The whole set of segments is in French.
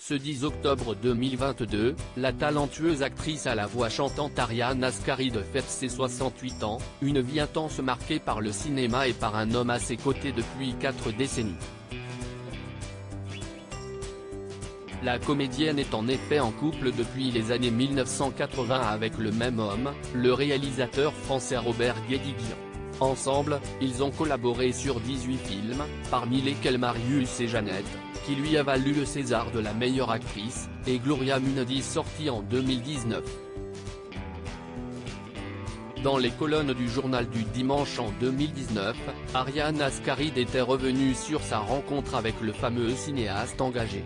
Ce 10 octobre 2022, la talentueuse actrice à la voix chantante Ariane Ascaride fête ses 68 ans, une vie intense marquée par le cinéma et par un homme à ses côtés depuis 4 décennies. La comédienne est en effet en couple depuis les années 1980 avec le même homme, le réalisateur français Robert Guédiguian. Ensemble, ils ont collaboré sur 18 films, parmi lesquels Marius et Jeannette, qui lui a valu le César de la meilleure actrice, et Gloria Munoz sorti en 2019. Dans les colonnes du journal du dimanche en 2019, Ariane Ascaride était revenue sur sa rencontre avec le fameux cinéaste engagé.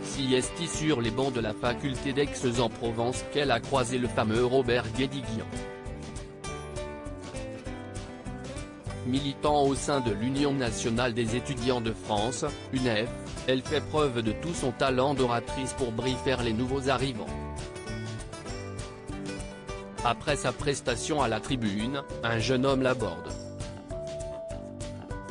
C'est sur les bancs de la faculté d'Aix-en-Provence qu'elle a croisé le fameux Robert Guédiguian. Militant au sein de l'Union nationale des étudiants de France, UNEF, elle fait preuve de tout son talent d'oratrice pour briefer les nouveaux arrivants. Après sa prestation à la tribune, un jeune homme l'aborde.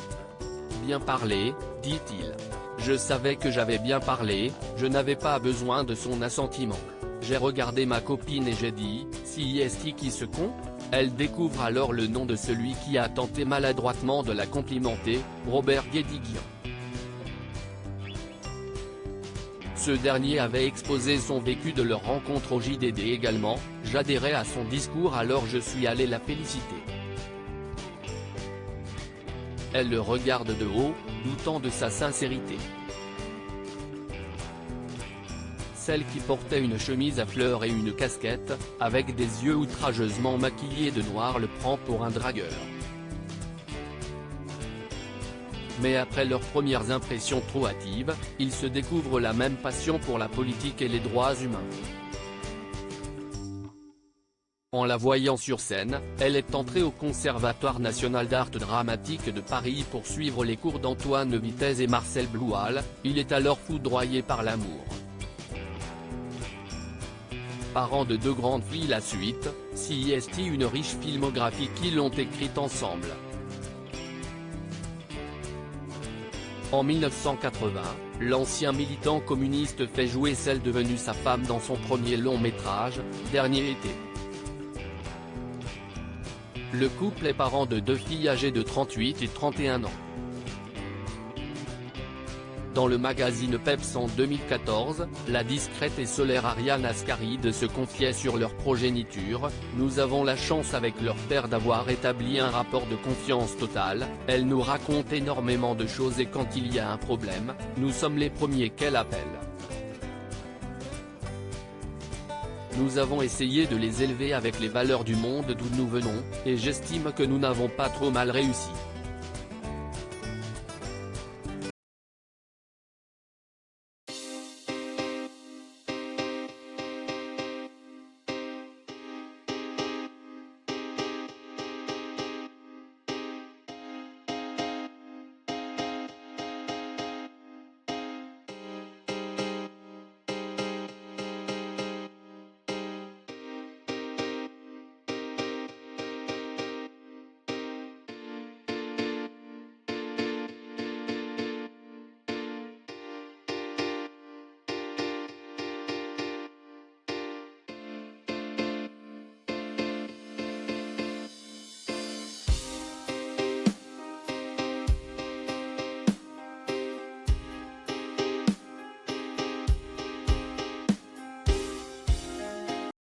« Bien parlé, dit-il. Je savais que j'avais bien parlé, je n'avais pas besoin de son assentiment. J'ai regardé ma copine et j'ai dit, c'est qui ce con ? Elle découvre alors le nom de celui qui a tenté maladroitement de la complimenter, Robert Guédiguian. Ce dernier avait exposé son vécu de leur rencontre au JDD également, j'adhérais à son discours alors je suis allé la féliciter. Elle le regarde de haut, doutant de sa sincérité. Celle qui portait une chemise à fleurs et une casquette, avec des yeux outrageusement maquillés de noir le prend pour un dragueur. Mais après leurs premières impressions trop hâtives, ils se découvrent la même passion pour la politique et les droits humains. En la voyant sur scène, elle est entrée au Conservatoire national d'art dramatique de Paris pour suivre les cours d'Antoine Vitez et Marcel Bloual, il est alors foudroyé par l'amour. Parents de 2 grandes filles la suite, c'est une riche filmographie qu'ils ont écrite ensemble. En 1980, l'ancien militant communiste fait jouer celle devenue sa femme dans son premier long métrage, Dernier été. Le couple est parent de 2 filles âgées de 38 et 31 ans. Dans le magazine Peps en 2014, la discrète et solaire Ariane Ascaride se confiait sur leur progéniture, « Nous avons la chance avec leur père d'avoir établi un rapport de confiance totale, elle nous raconte énormément de choses et quand il y a un problème, nous sommes les premiers qu'elle appelle. Nous avons essayé de les élever avec les valeurs du monde d'où nous venons, et j'estime que nous n'avons pas trop mal réussi. »